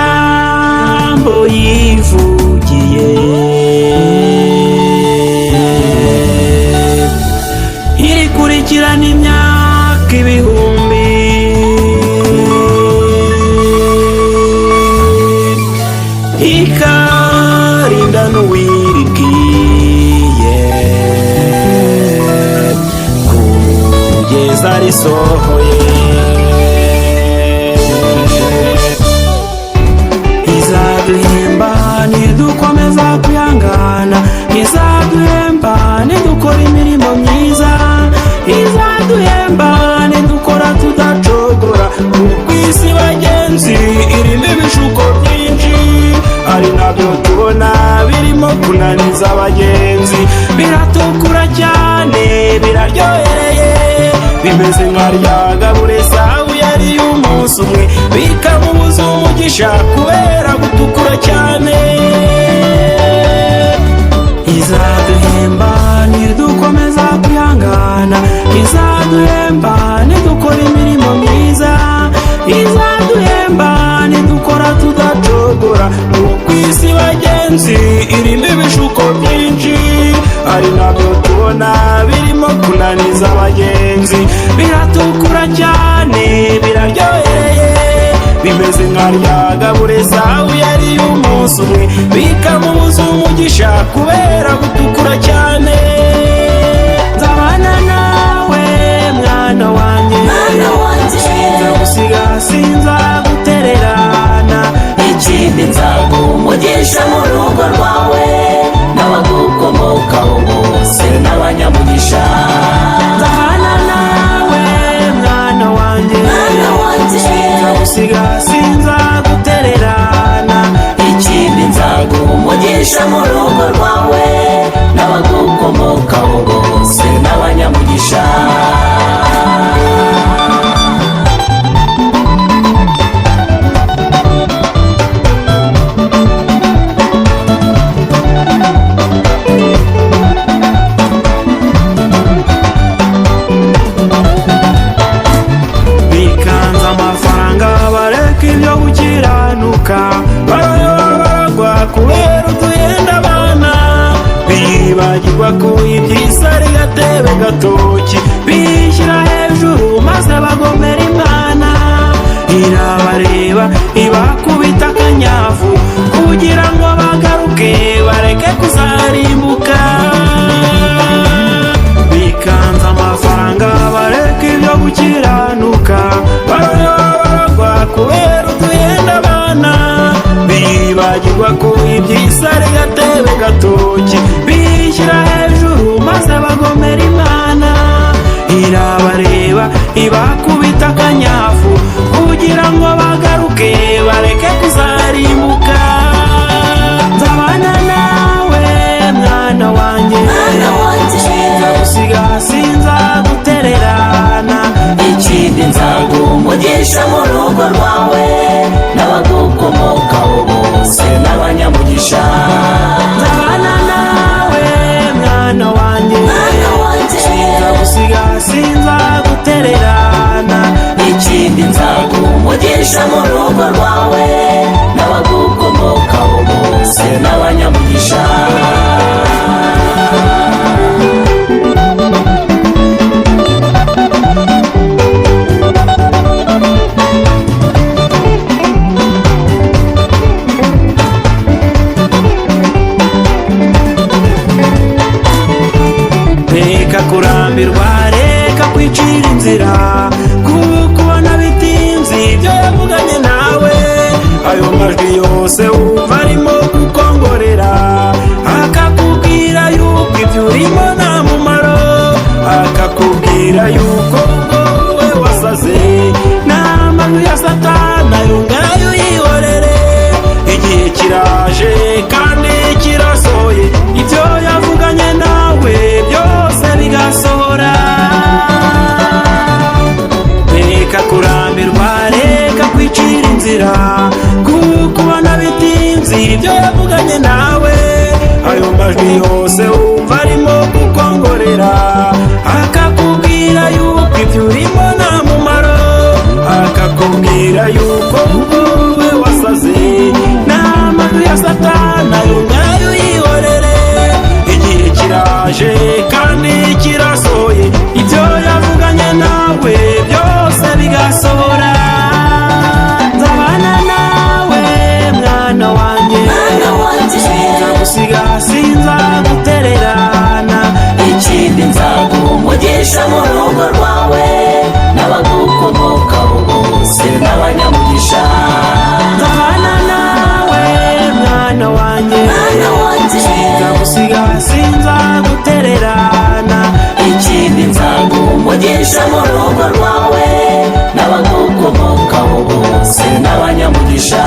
ijambo yivugiye irikurikirana imyaka ibihumbi, ikarinda n'uwiribwiye kugeza risohoye. Izaduhemba nidukomeza kwihangana, izaduhemba nidukora imirimo myiza, izaduhemba nidukora tudacogora. Kuko isi bagenzi irimo ibishuko byinshi, ari nabyo tubona birimo kunaniza abagenzi. Biratukura cyane biraryohereye, bimeze nka rya gabure Esawu yariye umunsi umwe, bikamubuza umugisha kubera gutukura cyane. Izaduhemba nidukomeza kwihangana, izaduhemba nidukora imirimo myiza, izaduhemba nidukora tudacogora. Kuko isi bagenzi irimo ibishuko byinshi, ari nabyo tubona birimo kunaniza abagenzi. Biratukura cyane biraryohereye, bimeze nka rya gabure Esawu yariye umunsi umwe, bikamubuza umugisha kubera gutukura cyane. Nzabana nawe mwana wanjye, sinzagusiga sinzagutererana, ikindi nzaguha umugisha mu rugo rwawe n'abagukomokaho bose n'abanyamugisha. nzabana nawe mwana wanjye, sinzagusiga sinzagutererana, ikindi nzaguha umugisha mu rugo rwawe n'abagukomokaho bose n'abanyamugisha. bikanze amafaranga bareka ibyo gukiranuka, baragwa kubera uduhenda abana, bibagirwa ko iby'isi ari gatebe gatoki, bishyira hejuru maze bagomera Imana. Irabareba ibakubita akanyafu kugira ngo bagaruke bareke kuzarimbuka. Bikanze amafaranga bareka ibyo gukiranuka, baragwa kubera uduhenda abana, bibagirwa ko iby'isi ari gatebe gatoki, bishyira hejuru maze bagomera Imana. Irabareba ibakubita akanyafu kugira ngo bagaruke bareke kuzarimbuka. Nzabana nawe mwana wanjye, sinzagusiga sinzagutererana, ikindi nzaguha umugisha mu rugo rwawe n'abagukomokaho bose n'abanyamugisha. nzabana nawe mwana wanjye, sinzagusiga sinzagutererana, ikindi nzaguha umugisha mu rugo rwawe n'abagukomokaho bose n'abanyamugisha. reka kurambirwa, reka kwicira inzira, kuko ubona bitinze ibyo yavuganye nawe. Ayo majwi yose wumva arimo gukongorera, akakubwira yuko ibyo urimo nta mumaro, akakubwira yuko wowe wasaze. N'amajwi ya Satani ayo ngayo yihorere, igihe kiraje kandi kirasohoye, ibyo yavuganye nawe byose bigasohora. Reka kurambirwa, reka kwicira inzira, kuko ubona bitinze ibyo ayo majwi yose wumva arimo kukongorera akakubwira yuko ibyo urimo nta mumaro, akakubwira yuko wowe wasaze n'amajwi ya satani ayo ngayo yihorere. Igihe kiraje kandi kirasohoye, ibyo yavuganye nawe byose bigasohora. Nzabana nawe mwana wanjye, sinzagusiga sinzagutererana, ikindi nzaguha umugisha mu rugo rwawe n'abagukomokaho bose n'abanyamugisha. nzabana nawe mwana wanjye, sinzagusiga sinzagutererana, ikindi nzaguha umugisha mu rugo rwawe n'abagukomokaho bose n'abanyamugisha.